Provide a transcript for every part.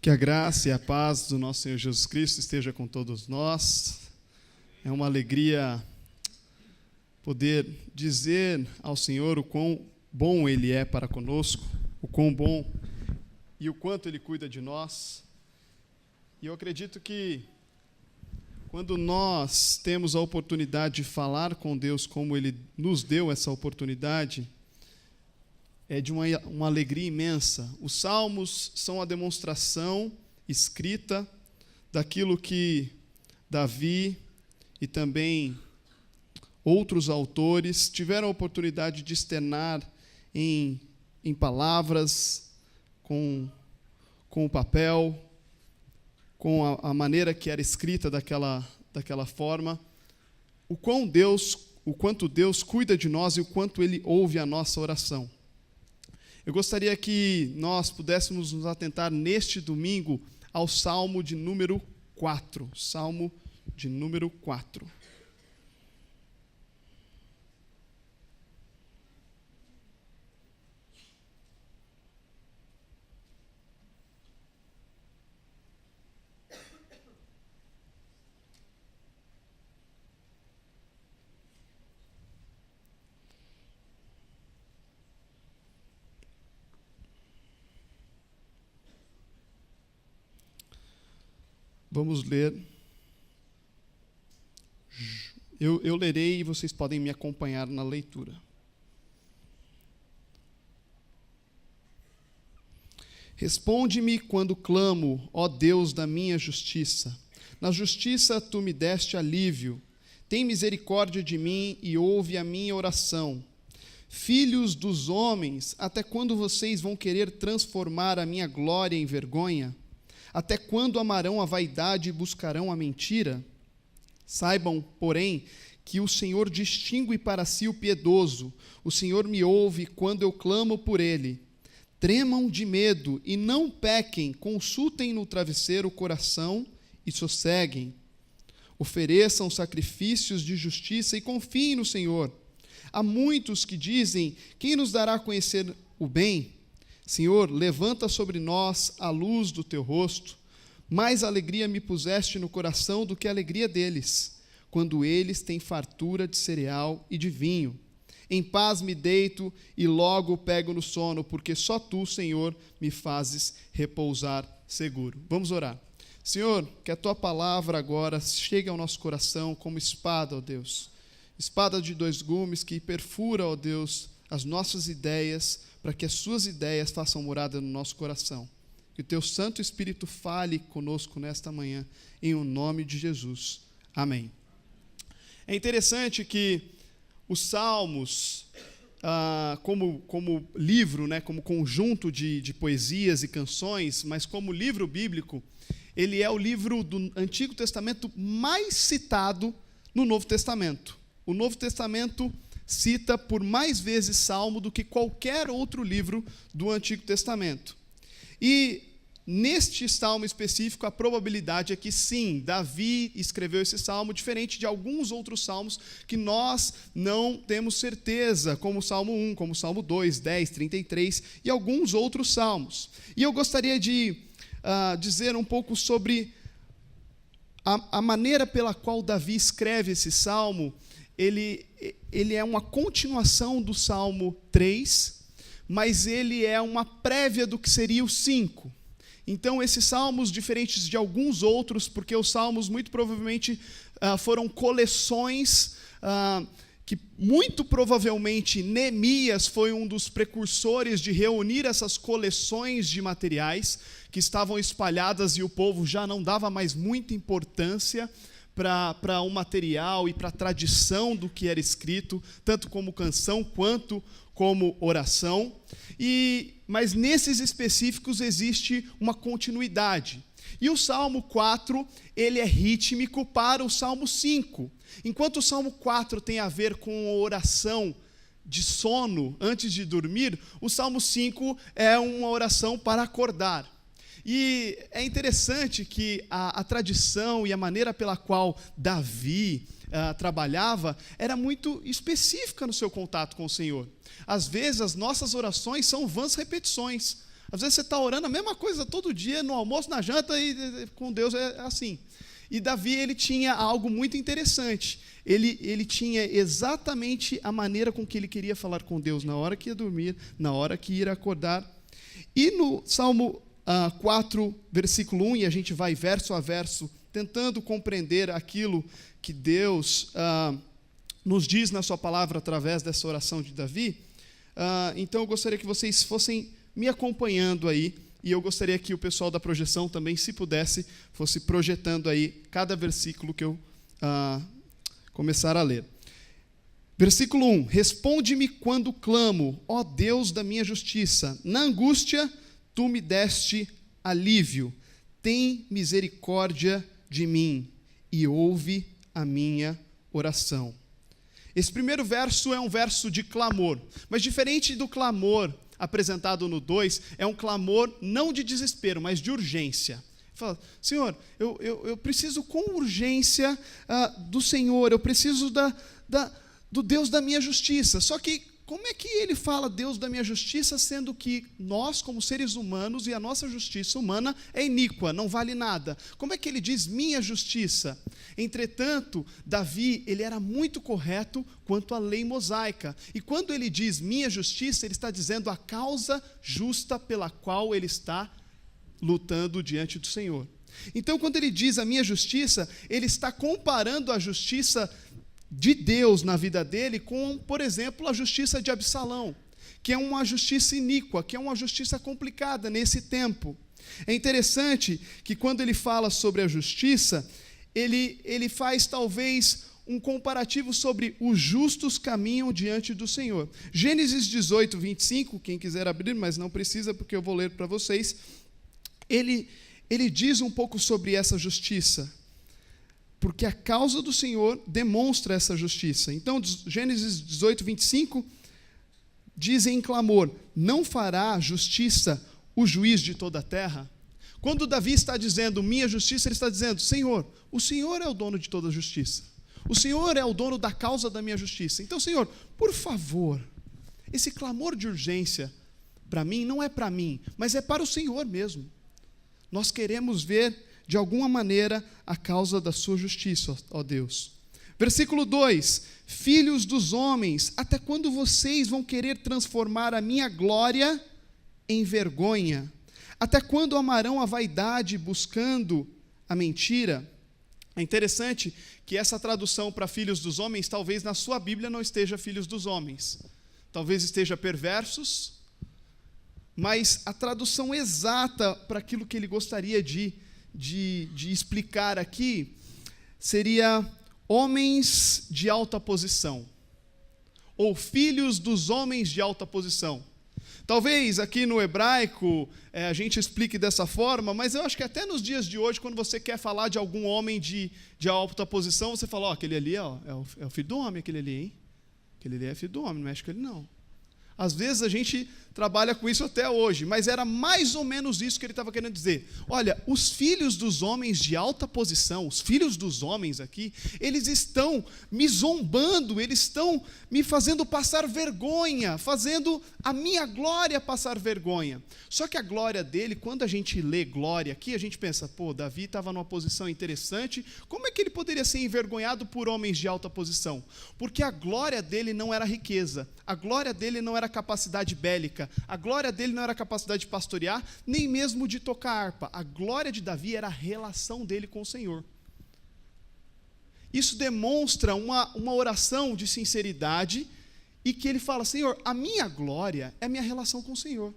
Que a graça e a paz do nosso Senhor Jesus Cristo esteja com todos nós. É uma alegria poder dizer ao Senhor o quão bom Ele é para conosco, o quão bom e o quanto Ele cuida de nós. E eu acredito que quando nós temos a oportunidade de falar com Deus como Ele nos deu essa oportunidade, é de uma alegria imensa. Os salmos são a demonstração escrita daquilo que Davi e também outros autores tiveram a oportunidade de externar em palavras, com o papel, com a maneira que era escrita daquela forma, o quanto Deus cuida de nós e o quanto Ele ouve a nossa oração. Eu gostaria que nós pudéssemos nos atentar neste domingo ao Salmo de número 4. Salmo de número 4. Vamos ler. Eu lerei e vocês podem me acompanhar na leitura. Responde-me quando clamo, ó Deus da minha justiça. Na justiça tu me deste alívio. Tem misericórdia de mim e ouve a minha oração. Filhos dos homens, até quando vocês vão querer transformar a minha glória em vergonha? Até quando amarão a vaidade e buscarão a mentira? Saibam, porém, que o Senhor distingue para si o piedoso. O Senhor me ouve quando eu clamo por ele. Tremam de medo e não pequem, consultem no travesseiro o coração e sosseguem. Ofereçam sacrifícios de justiça e confiem no Senhor. Há muitos que dizem, quem nos dará a conhecer o bem? Senhor, levanta sobre nós a luz do teu rosto. Mais alegria me puseste no coração do que a alegria deles, quando eles têm fartura de cereal e de vinho. Em paz me deito e logo pego no sono, porque só tu, Senhor, me fazes repousar seguro. Vamos orar. Senhor, que a tua palavra agora chegue ao nosso coração como espada, ó Deus. Espada de dois gumes que perfura, ó Deus, as nossas ideias, para que as suas ideias façam morada no nosso coração. Que o teu Santo Espírito fale conosco nesta manhã, em o nome de Jesus. Amém. É interessante que os Salmos, como livro, né, como conjunto de poesias e canções, mas como livro bíblico, ele é o livro do Antigo Testamento mais citado no Novo Testamento. O Novo Testamento cita por mais vezes Salmo do que qualquer outro livro do Antigo Testamento. E neste Salmo específico, a probabilidade é que sim, Davi escreveu esse Salmo, diferente de alguns outros Salmos que nós não temos certeza, como o Salmo 1, como o Salmo 2, 10, 33 e alguns outros Salmos. E eu gostaria de dizer um pouco sobre a maneira pela qual Davi escreve esse Salmo. Ele é uma continuação do Salmo 3, mas ele é uma prévia do que seria o 5. Então, esses salmos, diferentes de alguns outros, porque os salmos muito provavelmente foram coleções que muito provavelmente Neemias foi um dos precursores de reunir essas coleções de materiais que estavam espalhadas e o povo já não dava mais muita importância para o material e para a tradição do que era escrito, tanto como canção quanto como oração. Mas nesses específicos existe uma continuidade. E o Salmo 4, ele é rítmico para o Salmo 5. Enquanto o Salmo 4 tem a ver com oração de sono antes de dormir, o Salmo 5 é uma oração para acordar. E é interessante que a tradição e a maneira pela qual Davi trabalhava era muito específica no seu contato com o Senhor. Às vezes as nossas orações são vãs repetições. Às vezes você está orando a mesma coisa todo dia, no almoço, na janta, e com Deus é assim. E Davi, ele tinha algo muito interessante. Ele tinha exatamente a maneira com que ele queria falar com Deus, na hora que ia dormir, na hora que ia acordar. E no Salmo 4, versículo 1, e a gente vai verso a verso, tentando compreender aquilo que Deus nos diz na sua palavra através dessa oração de Davi. Então eu gostaria que vocês fossem me acompanhando aí, e eu gostaria que o pessoal da projeção também, se pudesse, fosse projetando aí cada versículo que eu começar a ler. Versículo 1: Responde-me quando clamo, ó Deus da minha justiça. Na angústia, tu me deste alívio. Tem misericórdia de mim e ouve a minha oração. Esse primeiro verso é um verso de clamor, mas diferente do clamor apresentado no 2, é um clamor não de desespero, mas de urgência. Fala, Senhor, eu preciso com urgência do Senhor, eu preciso do Deus da minha justiça. Só que como é que ele fala Deus da minha justiça, sendo que nós, como seres humanos, e a nossa justiça humana é iníqua, não vale nada? Como é que ele diz minha justiça? Entretanto, Davi, ele era muito correto quanto à lei mosaica. E quando ele diz minha justiça, ele está dizendo a causa justa pela qual ele está lutando diante do Senhor. Então, quando ele diz a minha justiça, ele está comparando a justiça de Deus na vida dele com, por exemplo, a justiça de Absalão, que é uma justiça iníqua, que é uma justiça complicada nesse tempo. É interessante que quando ele fala sobre a justiça, ele faz talvez um comparativo sobre os justos caminham diante do Senhor. Gênesis 18, 25, quem quiser abrir, mas não precisa porque eu vou ler para vocês, ele diz um pouco sobre essa justiça, porque a causa do Senhor demonstra essa justiça. Então, Gênesis 18, 25, diz em clamor, não fará justiça o juiz de toda a terra? Quando Davi está dizendo, minha justiça, ele está dizendo, Senhor, o Senhor é o dono de toda a justiça. O Senhor é o dono da causa da minha justiça. Então, Senhor, por favor, esse clamor de urgência, para mim, não é para mim, mas é para o Senhor mesmo. Nós queremos ver de alguma maneira, a causa da sua justiça, ó Deus. Versículo 2, filhos dos homens, até quando vocês vão querer transformar a minha glória em vergonha? Até quando amarão a vaidade buscando a mentira? É interessante que essa tradução para filhos dos homens, talvez na sua Bíblia não esteja filhos dos homens. Talvez esteja perversos, mas a tradução exata para aquilo que ele gostaria de explicar aqui, seria homens de alta posição, ou filhos dos homens de alta posição. Talvez aqui no hebraico a gente explique dessa forma, mas eu acho que até nos dias de hoje, quando você quer falar de algum homem de alta posição, você fala, aquele ali é o filho do homem, aquele ali, hein? Aquele ali é filho do homem, não mexe com ele não. Às vezes a gente trabalha com isso até hoje, mas era mais ou menos isso que ele estava querendo dizer. Olha, os filhos dos homens de alta posição, os filhos dos homens aqui, eles estão me zombando, eles estão me fazendo passar vergonha, fazendo a minha glória passar vergonha. Só que a glória dele, quando a gente lê glória aqui, a gente pensa, Davi estava numa posição interessante, como é que ele poderia ser envergonhado por homens de alta posição? Porque a glória dele não era riqueza, a glória dele não era capacidade bélica, a glória dele não era a capacidade de pastorear, nem mesmo de tocar harpa. A glória de Davi era a relação dele com o Senhor. Isso demonstra uma oração de sinceridade e que ele fala, Senhor, a minha glória é a minha relação com o Senhor.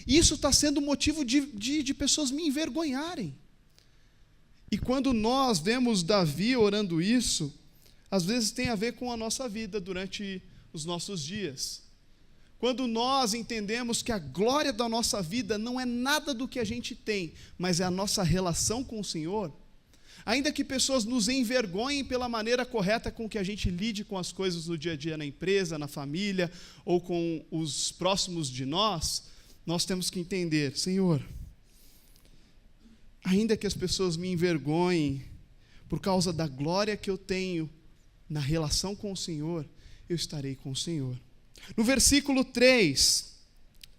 E isso está sendo motivo de pessoas me envergonharem. E quando nós vemos Davi orando isso, às vezes tem a ver com a nossa vida durante os nossos dias. Quando nós entendemos que a glória da nossa vida não é nada do que a gente tem, mas é a nossa relação com o Senhor, ainda que pessoas nos envergonhem pela maneira correta com que a gente lide com as coisas do dia a dia na empresa, na família, ou com os próximos de nós, nós temos que entender, Senhor, ainda que as pessoas me envergonhem por causa da glória que eu tenho na relação com o Senhor, eu estarei com o Senhor. No versículo 3,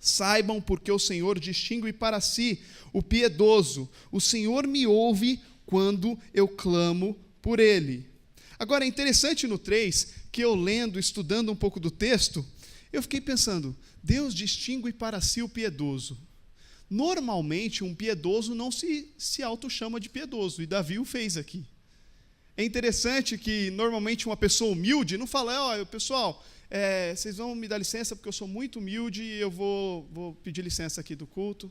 Saibam, porque o Senhor distingue para si o piedoso. O Senhor me ouve quando eu clamo por ele. Agora, é interessante no 3, que eu lendo, estudando um pouco do texto, eu fiquei pensando, Deus distingue para si o piedoso. Normalmente, um piedoso não se auto-chama de piedoso, e Davi o fez aqui. É interessante que, normalmente, uma pessoa humilde não fala, pessoal, vocês vão me dar licença porque eu sou muito humilde e eu vou pedir licença aqui do culto.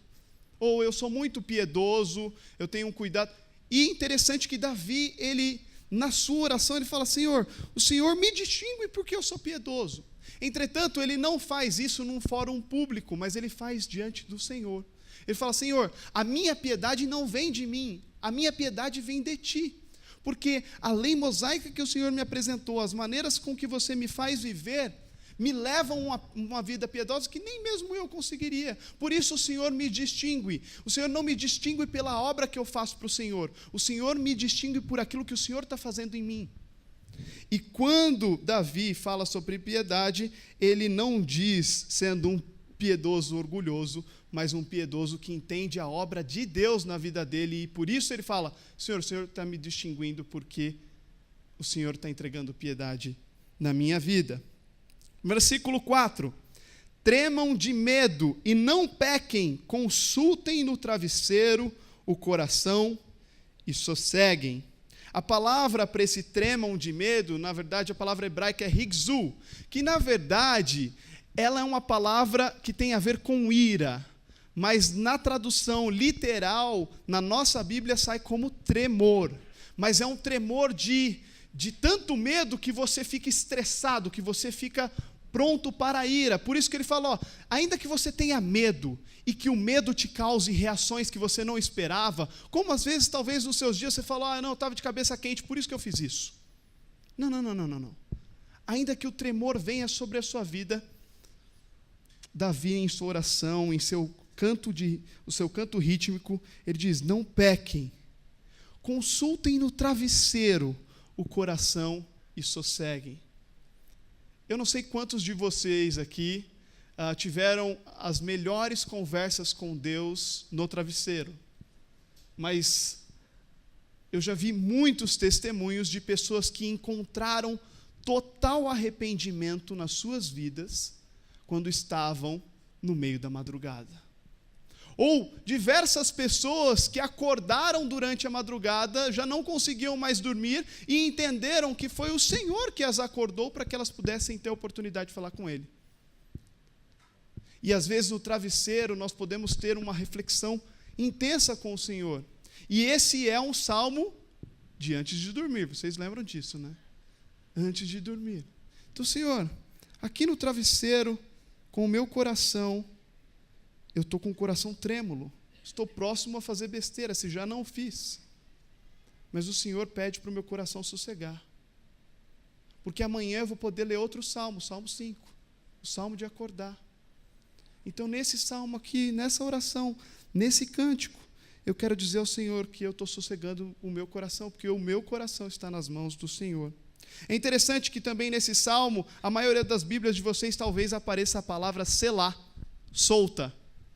Ou eu sou muito piedoso, eu tenho um cuidado. E interessante que Davi, ele, na sua oração, ele fala, Senhor, o Senhor me distingue porque eu sou piedoso. Entretanto, ele não faz isso num fórum público, mas ele faz diante do Senhor. Ele fala, Senhor, a minha piedade não vem de mim, a minha piedade vem de Ti. Porque a lei mosaica que o Senhor me apresentou, as maneiras com que você me faz viver, me levam a uma vida piedosa que nem mesmo eu conseguiria. Por isso o Senhor me distingue. O Senhor não me distingue pela obra que eu faço para o Senhor. O Senhor me distingue por aquilo que o Senhor está fazendo em mim. E quando Davi fala sobre piedade, ele não diz sendo um piedoso orgulhoso, mas um piedoso que entende a obra de Deus na vida dele, e por isso ele fala, Senhor, o Senhor está me distinguindo porque o Senhor está entregando piedade na minha vida. Versículo 4, tremam de medo e não pequem, consultem no travesseiro o coração e sosseguem. A palavra para esse tremam de medo, na verdade a palavra hebraica é higzu, que na verdade ela é uma palavra que tem a ver com ira, mas na tradução literal, na nossa Bíblia sai como tremor, mas é um tremor de tanto medo que você fica estressado, que você fica pronto para a ira. Por isso que ele fala, ainda que você tenha medo, e que o medo te cause reações que você não esperava, como às vezes, talvez nos seus dias você fala, não, eu estava de cabeça quente, por isso que eu fiz isso. Não. Ainda que o tremor venha sobre a sua vida, Davi, em sua oração, em o seu canto rítmico, ele diz, não pequem, consultem no travesseiro o coração e sosseguem. Eu não sei quantos de vocês aqui tiveram as melhores conversas com Deus no travesseiro, mas eu já vi muitos testemunhos de pessoas que encontraram total arrependimento nas suas vidas quando estavam no meio da madrugada. Ou diversas pessoas que acordaram durante a madrugada, já não conseguiam mais dormir e entenderam que foi o Senhor que as acordou para que elas pudessem ter a oportunidade de falar com Ele. E às vezes no travesseiro nós podemos ter uma reflexão intensa com o Senhor. E esse é um salmo de antes de dormir, vocês lembram disso, né? Antes de dormir. Então, Senhor, aqui no travesseiro, com o meu coração, eu estou com o coração trêmulo, estou próximo a fazer besteira, se já não fiz. Mas o Senhor pede para o meu coração sossegar. Porque amanhã eu vou poder ler outro salmo, Salmo 5, o salmo de acordar. Então, nesse salmo aqui, nessa oração, nesse cântico, eu quero dizer ao Senhor que eu estou sossegando o meu coração, porque o meu coração está nas mãos do Senhor. É interessante que também nesse salmo, a maioria das Bíblias de vocês talvez apareça a palavra selá, solta,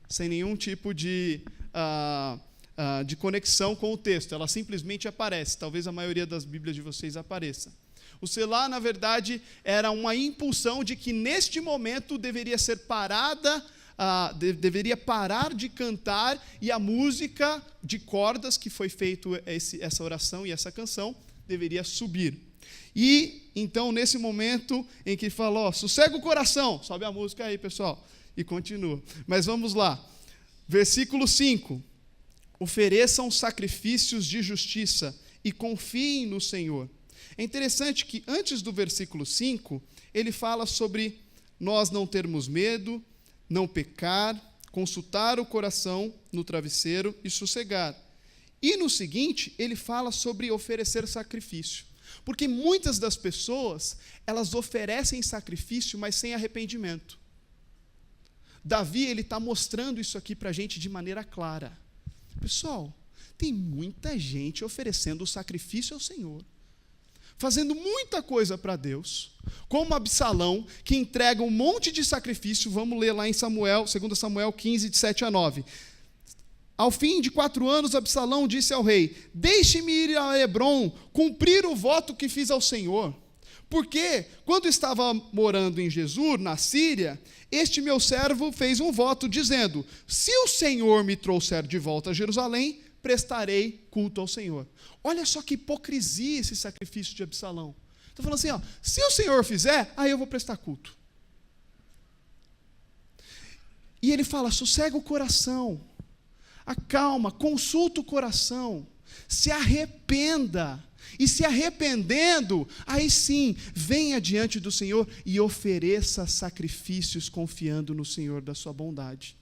sem nenhum tipo de conexão com o texto, ela simplesmente aparece, talvez a maioria das Bíblias de vocês apareça. O selá, na verdade, era uma impulsão de que neste momento deveria ser parada, deveria parar de cantar e a música de cordas que foi feita essa oração e essa canção deveria subir. E então nesse momento em que fala, sossega o coração, sobe a música aí, pessoal, e continua. Mas vamos lá, versículo 5, ofereçam sacrifícios de justiça e confiem no Senhor. É interessante que antes do versículo 5, ele fala sobre nós não termos medo, não pecar, consultar o coração no travesseiro e sossegar. E no seguinte, ele fala sobre oferecer sacrifício. Porque muitas das pessoas, elas oferecem sacrifício, mas sem arrependimento. Davi, ele está mostrando isso aqui para a gente de maneira clara. Pessoal, tem muita gente oferecendo o sacrifício ao Senhor, fazendo muita coisa para Deus, como Absalão, que entrega um monte de sacrifício. Vamos ler lá em Samuel, 2 Samuel 15, de 7 a 9. Ao fim de 4 anos, Absalão disse ao rei: deixe-me ir a Hebrom, cumprir o voto que fiz ao Senhor. Porque, quando estava morando em Gesur, na Síria, este meu servo fez um voto, dizendo: se o Senhor me trouxer de volta a Jerusalém, prestarei culto ao Senhor. Olha só que hipocrisia esse sacrifício de Absalão. Está falando assim, se o Senhor fizer, aí eu vou prestar culto. E ele fala: sossega o coração, acalma, consulta o coração, se arrependa. E se arrependendo, aí sim, venha diante do Senhor e ofereça sacrifícios confiando no Senhor da sua bondade.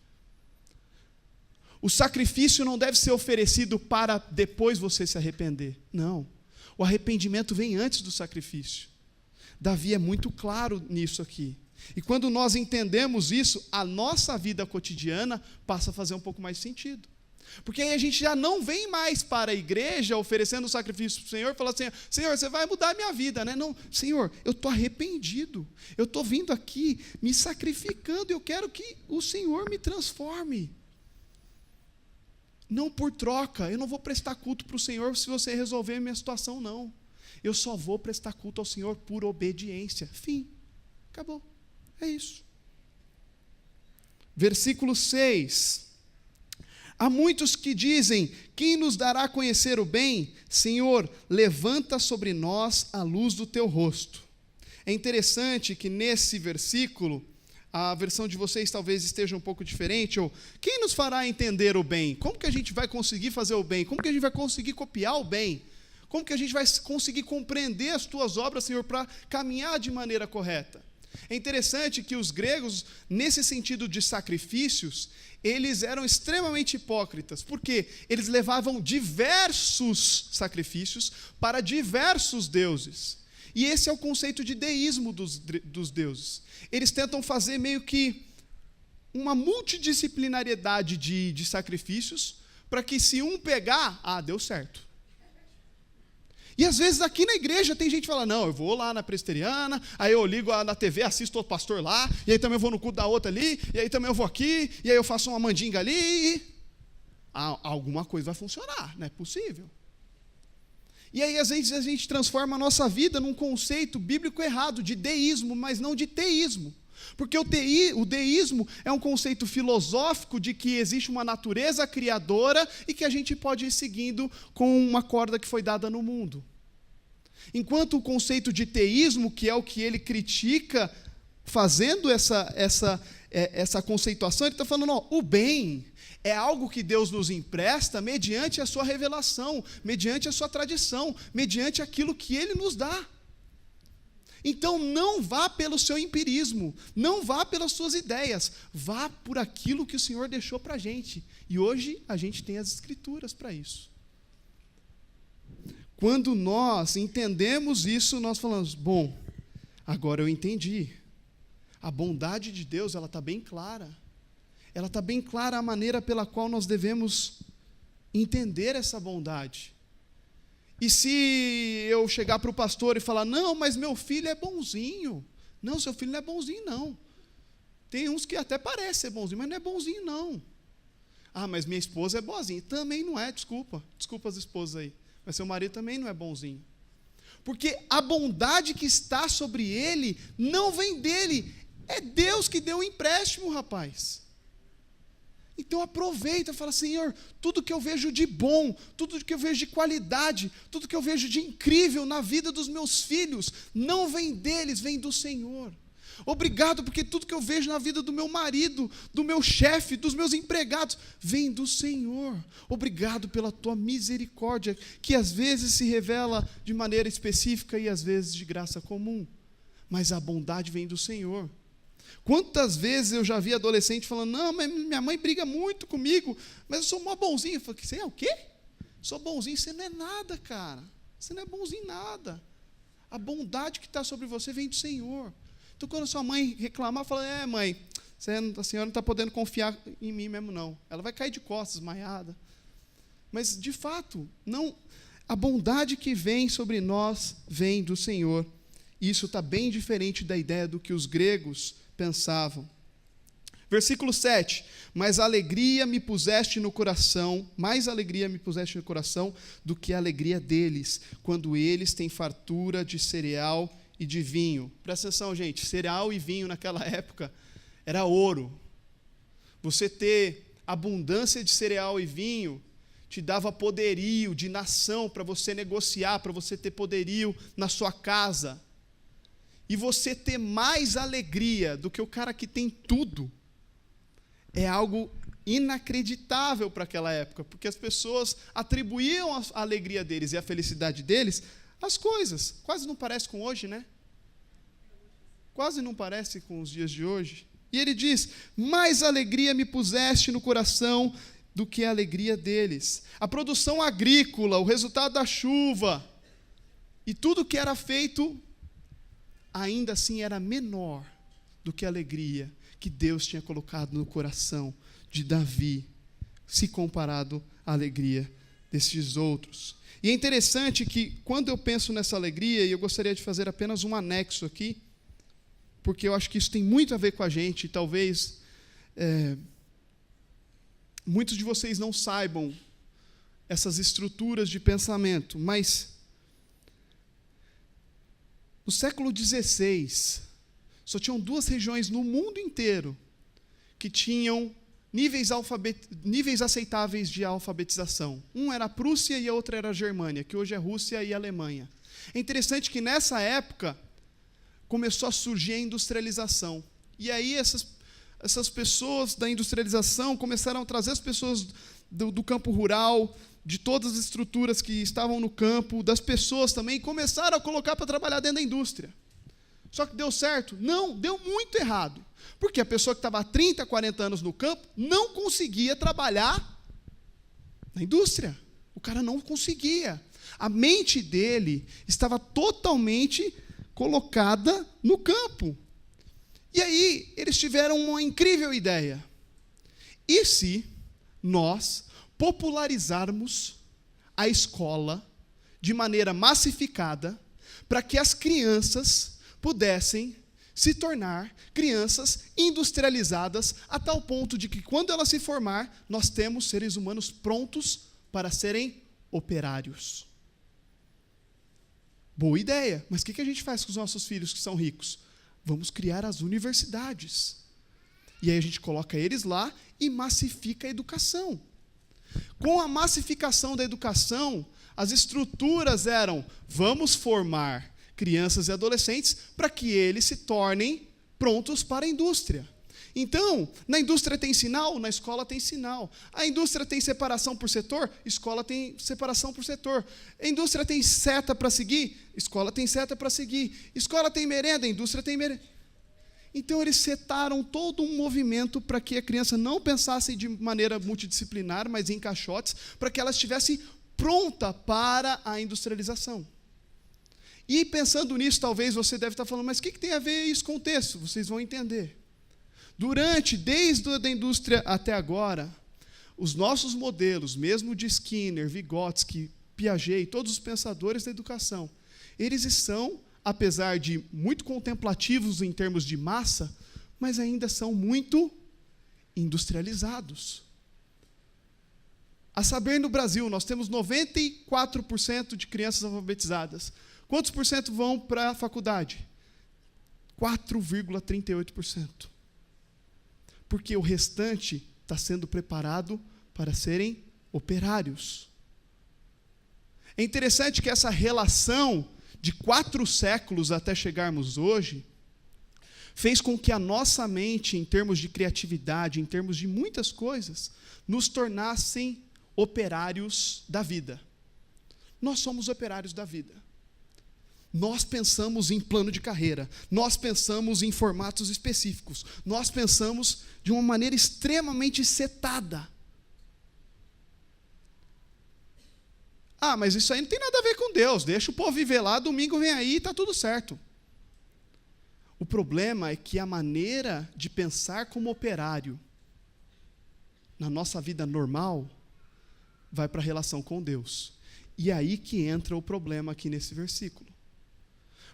O sacrifício não deve ser oferecido para depois você se arrepender. Não. O arrependimento vem antes do sacrifício. Davi é muito claro nisso aqui. E quando nós entendemos isso, a nossa vida cotidiana passa a fazer um pouco mais sentido. Porque aí a gente já não vem mais para a igreja oferecendo sacrifício para o Senhor e falar assim: Senhor, você vai mudar a minha vida, né? Não, Senhor, eu estou arrependido, eu estou vindo aqui me sacrificando, eu quero que o Senhor me transforme. Não por troca, eu não vou prestar culto para o Senhor se você resolver a minha situação, não. Eu só vou prestar culto ao Senhor por obediência. Fim, acabou, é isso. Versículo 6. Há muitos que dizem: quem nos dará a conhecer o bem? Senhor, levanta sobre nós a luz do teu rosto. É interessante que nesse versículo, a versão de vocês talvez esteja um pouco diferente, ou quem nos fará entender o bem? Como que a gente vai conseguir fazer o bem? Como que a gente vai conseguir copiar o bem? Como que a gente vai conseguir compreender as tuas obras, Senhor, para caminhar de maneira correta? É interessante que os gregos, nesse sentido de sacrifícios, eles eram extremamente hipócritas, porque eles levavam diversos sacrifícios para diversos deuses. E esse é o conceito de deísmo dos deuses. Eles tentam fazer meio que uma multidisciplinariedade de sacrifícios, para que se um pegar, deu certo. E às vezes aqui na igreja tem gente que fala: não, eu vou lá na presbiteriana, aí eu ligo na TV, assisto outro pastor lá, e aí também eu vou no culto da outra ali, e aí também eu vou aqui, e aí eu faço uma mandinga ali, e alguma coisa vai funcionar, não é possível. E aí às vezes a gente transforma a nossa vida num conceito bíblico errado, de deísmo, mas não de teísmo. Porque o deísmo é um conceito filosófico de que existe uma natureza criadora e que a gente pode ir seguindo com uma corda que foi dada no mundo. Enquanto o conceito de teísmo, que é o que ele critica, fazendo essa conceituação, ele está falando: o bem é algo que Deus nos empresta mediante a sua revelação, mediante a sua tradição, mediante aquilo que Ele nos dá. Então não vá pelo seu empirismo, não vá pelas suas ideias, vá por aquilo que o Senhor deixou para a gente. E hoje a gente tem as Escrituras para isso. Quando nós entendemos isso, nós falamos: bom, agora eu entendi. A bondade de Deus, ela está bem clara. Ela está bem clara a maneira pela qual nós devemos entender essa bondade. E se eu chegar para o pastor e falar: não, mas meu filho é bonzinho. Não, seu filho não é bonzinho, não. Tem uns que até parecem ser bonzinho, mas não é bonzinho, não. Mas minha esposa é boazinha. Também não é, desculpa as esposas aí. Mas seu marido também não é bonzinho. Porque a bondade que está sobre ele não vem dele. É Deus que deu o empréstimo, rapaz. Então aproveita e fala: Senhor, tudo que eu vejo de bom, tudo que eu vejo de qualidade, tudo que eu vejo de incrível na vida dos meus filhos, não vem deles, vem do Senhor. Obrigado, porque tudo que eu vejo na vida do meu marido, do meu chefe, dos meus empregados, vem do Senhor. Obrigado pela tua misericórdia, que às vezes se revela de maneira específica e às vezes de graça comum. Mas a bondade vem do Senhor. Quantas vezes eu já vi adolescente falando: não, mas minha mãe briga muito comigo, mas eu sou mó bonzinho. Eu falei: você é o quê? Sou bonzinho. Você não é nada, cara. Você não é bonzinho em nada. A bondade que está sobre você vem do Senhor. Então quando sua mãe reclamar, fala: mãe, a senhora não está podendo confiar em mim mesmo, não. Ela vai cair de costas, desmaiada. Mas de fato, não, A bondade que vem sobre nós vem do Senhor. Isso está bem diferente da ideia do que os gregos pensavam. Versículo 7, mais alegria me puseste no coração do que a alegria deles, quando eles têm fartura de cereal e de vinho. Presta atenção, gente, cereal e vinho naquela época era ouro. Você ter abundância de cereal e vinho te dava poderio de nação para você negociar, para você ter poderio na sua casa. E você ter mais alegria do que o cara que tem tudo, é algo inacreditável para aquela época, porque as pessoas atribuíam a alegria deles e a felicidade deles às coisas. Quase não parece com hoje, né? Quase não parece com os dias de hoje. E ele diz, mais alegria me puseste no coração do que a alegria deles. A produção agrícola, o resultado da chuva, e tudo que era feito, ainda assim era menor do que a alegria que Deus tinha colocado no coração de Davi, se comparado à alegria desses outros. E é interessante que, quando eu penso nessa alegria, e eu gostaria de fazer apenas um anexo aqui, porque eu acho que isso tem muito a ver com a gente, e talvez muitos de vocês não saibam essas estruturas de pensamento, mas no século XVI, só tinham 2 regiões no mundo inteiro que tinham níveis aceitáveis de alfabetização. Um era a Prússia e a outra era a Germânia, que hoje é Rússia e Alemanha. É interessante que nessa época começou a surgir a industrialização. E aí essas pessoas da industrialização começaram a trazer as pessoas do campo rural, de todas as estruturas que estavam no campo, das pessoas também, começaram a colocar para trabalhar dentro da indústria. Só que deu certo? Não, deu muito errado. Porque a pessoa que estava há 30, 40 anos no campo não conseguia trabalhar na indústria. O cara não conseguia. A mente dele estava totalmente colocada no campo. E aí, eles tiveram uma incrível ideia. E se nós popularizarmos a escola de maneira massificada para que as crianças pudessem se tornar crianças industrializadas a tal ponto de que, quando ela se formar, nós temos seres humanos prontos para serem operários. Boa ideia, mas o que a gente faz com os nossos filhos que são ricos? Vamos criar as universidades. E aí a gente coloca eles lá e massifica a educação. Com a massificação da educação, as estruturas eram, vamos formar crianças e adolescentes para que eles se tornem prontos para a indústria. Então, na indústria tem sinal, na escola tem sinal. A indústria tem separação por setor, escola tem separação por setor. A indústria tem seta para seguir, escola tem seta para seguir. Escola tem merenda, a indústria tem merenda. Então, eles setaram todo um movimento para que a criança não pensasse de maneira multidisciplinar, mas em caixotes, para que ela estivesse pronta para a industrialização. E pensando nisso, talvez você deve estar falando, mas o que tem a ver isso com o texto? Vocês vão entender. Desde a indústria até agora, os nossos modelos, mesmo de Skinner, Vygotsky, Piaget, todos os pensadores da educação, eles são, apesar de muito contemplativos em termos de massa, mas ainda são muito industrializados. A saber, no Brasil, nós temos 94% de crianças alfabetizadas. Quantos por cento vão para a faculdade? 4,38%. Porque o restante está sendo preparado para serem operários. É interessante que essa relação de 4 séculos até chegarmos hoje fez com que a nossa mente, em termos de criatividade, em termos de muitas coisas, nos tornassem operários da vida. Nós somos operários da vida. Nós pensamos em plano de carreira, nós pensamos em formatos específicos, nós pensamos de uma maneira extremamente setada. Ah, mas isso aí não tem nada a ver com Deus, deixa o povo viver lá, domingo vem aí e está tudo certo. O problema é que a maneira de pensar como operário na nossa vida normal vai para a relação com Deus. E aí que entra o problema aqui nesse versículo.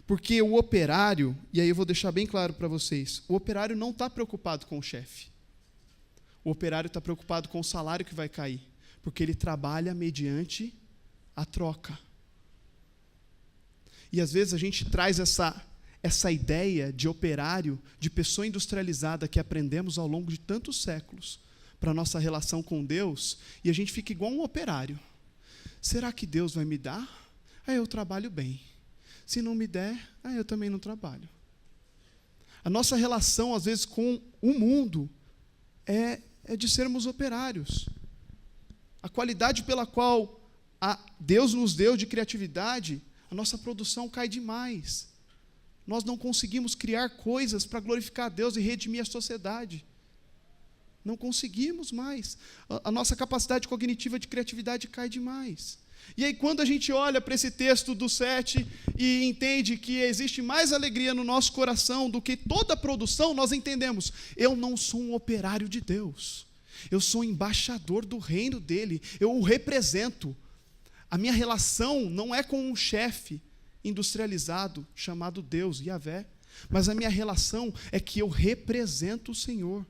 Porque o operário, e aí eu vou deixar bem claro para vocês, o operário não está preocupado com o chefe. O operário está preocupado com o salário que vai cair, porque ele trabalha mediante a troca. E às vezes a gente traz essa ideia de operário, de pessoa industrializada que aprendemos ao longo de tantos séculos para a nossa relação com Deus, e a gente fica igual um operário. Será que Deus vai me dar? Eu trabalho bem. Se não me der, eu também não trabalho. A nossa relação, às vezes, com o mundo é de sermos operários. A qualidade pela qual Deus nos deu de criatividade, a nossa produção cai demais. Nós não conseguimos criar coisas para glorificar a Deus e redimir a sociedade. Não conseguimos mais. A nossa capacidade cognitiva de criatividade cai demais. E aí, quando a gente olha para esse texto do 7 e entende que existe mais alegria no nosso coração do que toda a produção, nós entendemos, eu não sou um operário de Deus. Eu sou embaixador do reino dele. Eu o represento. A minha relação não é com um chefe industrializado chamado Deus, Yahvé, mas a minha relação é que eu represento o Senhor.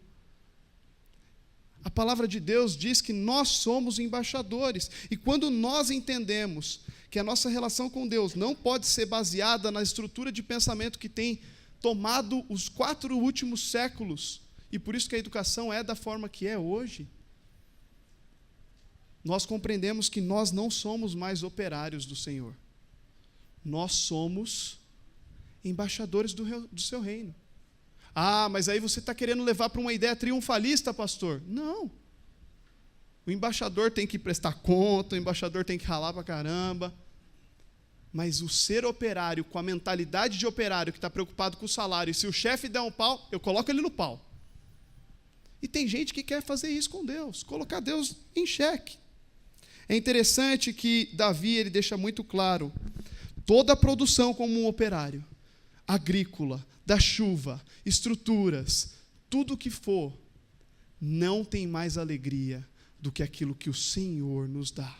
A palavra de Deus diz que nós somos embaixadores, e quando nós entendemos que a nossa relação com Deus não pode ser baseada na estrutura de pensamento que tem tomado os 4 últimos séculos, e por isso que a educação é da forma que é hoje, nós compreendemos que nós não somos mais operários do Senhor. Nós somos embaixadores do seu reino. Mas aí você está querendo levar para uma ideia triunfalista, pastor? Não. O embaixador tem que prestar conta, o embaixador tem que ralar para caramba. Mas o ser operário, com a mentalidade de operário que está preocupado com o salário, e se o chefe der um pau, eu coloco ele no pau. E tem gente que quer fazer isso com Deus, colocar Deus em xeque. É interessante que Davi ele deixa muito claro, toda a produção como um operário, agrícola, da chuva, estruturas, tudo o que for, não tem mais alegria do que aquilo que o Senhor nos dá.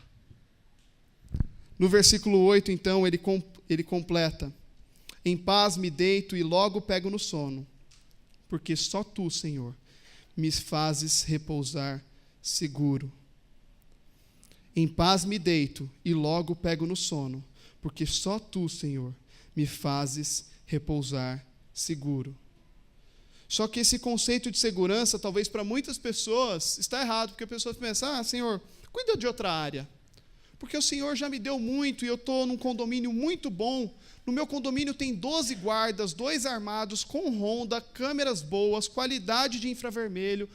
No versículo 8, então, ele completa, em paz me deito e logo pego no sono, porque só tu, Senhor, me fazes repousar seguro. Em paz me deito e logo pego no sono, porque só tu, Senhor, me fazes repousar seguro. Só que esse conceito de segurança, talvez para muitas pessoas, está errado, porque a pessoa pensa, Senhor, cuida de outra área, porque o Senhor já me deu muito e eu estou num condomínio muito bom. No meu condomínio tem 12 guardas, 2 armados, com ronda, câmeras boas, qualidade de infravermelho,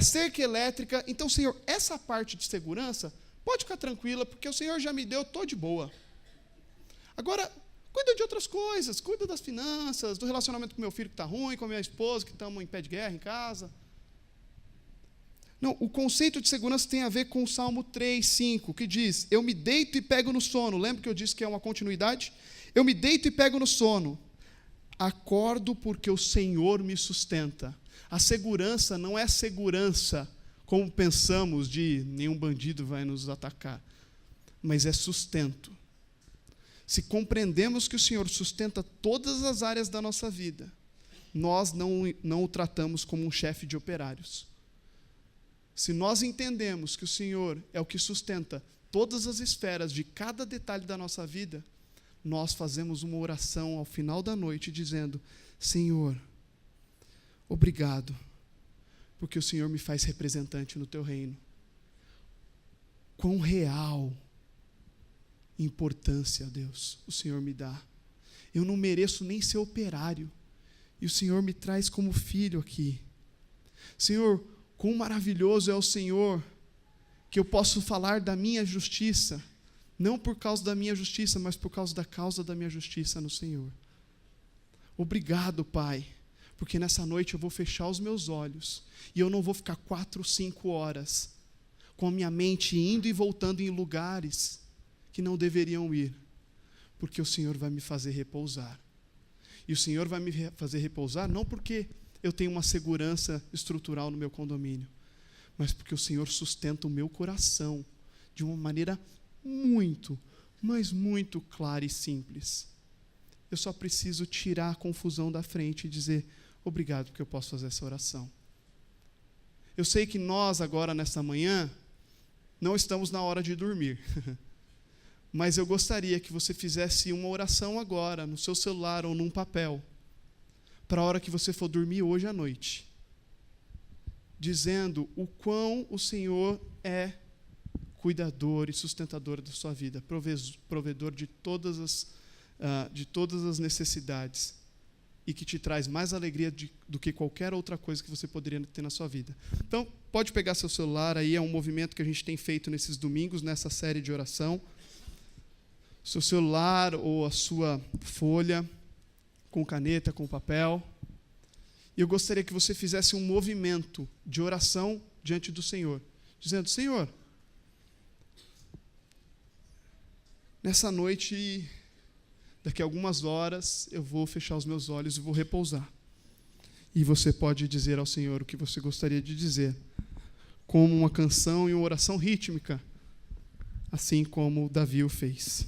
cerca elétrica. Então, Senhor, essa parte de segurança, pode ficar tranquila, porque o Senhor já me deu, estou de boa. Agora, cuida de outras coisas, cuida das finanças, do relacionamento com meu filho que está ruim, com a minha esposa que estamos em pé de guerra em casa. Não, o conceito de segurança tem a ver com o Salmo 3:5, que diz, eu me deito e pego no sono. Lembra que eu disse que é uma continuidade? Eu me deito e pego no sono. Acordo porque o Senhor me sustenta. A segurança não é segurança, como pensamos, de nenhum bandido vai nos atacar, mas é sustento. Se compreendemos que o Senhor sustenta todas as áreas da nossa vida, nós não o tratamos como um chefe de operários. Se nós entendemos que o Senhor é o que sustenta todas as esferas de cada detalhe da nossa vida, nós fazemos uma oração ao final da noite dizendo, Senhor, obrigado, porque o Senhor me faz representante no teu reino. Quão real importância, Deus, o Senhor me dá. Eu não mereço nem ser operário, e o Senhor me traz como filho aqui. Senhor, quão maravilhoso é o Senhor, que eu posso falar da minha justiça, não por causa da minha justiça, mas por causa da minha justiça no Senhor. Obrigado, Pai, porque nessa noite eu vou fechar os meus olhos, e eu não vou ficar 4, 5 horas, com a minha mente indo e voltando em lugares que não deveriam ir, porque o Senhor vai me fazer repousar. E o Senhor vai me fazer repousar não porque eu tenho uma segurança estrutural no meu condomínio, mas porque o Senhor sustenta o meu coração de uma maneira muito, mas muito clara e simples. Eu só preciso tirar a confusão da frente e dizer, obrigado porque eu posso fazer essa oração. Eu sei que nós agora, nesta manhã, não estamos na hora de dormir. Mas eu gostaria que você fizesse uma oração agora, no seu celular ou num papel, para a hora que você for dormir hoje à noite, dizendo o quão o Senhor é cuidador e sustentador da sua vida, provedor de todas as necessidades, e que te traz mais alegria do que qualquer outra coisa que você poderia ter na sua vida. Então, pode pegar seu celular, aí é um movimento que a gente tem feito nesses domingos, nessa série de oração. Seu celular ou a sua folha, com caneta, com papel. E eu gostaria que você fizesse um movimento de oração diante do Senhor, dizendo, Senhor, nessa noite, daqui a algumas horas, eu vou fechar os meus olhos e vou repousar. E você pode dizer ao Senhor o que você gostaria de dizer, como uma canção e uma oração rítmica, assim como Davi o fez.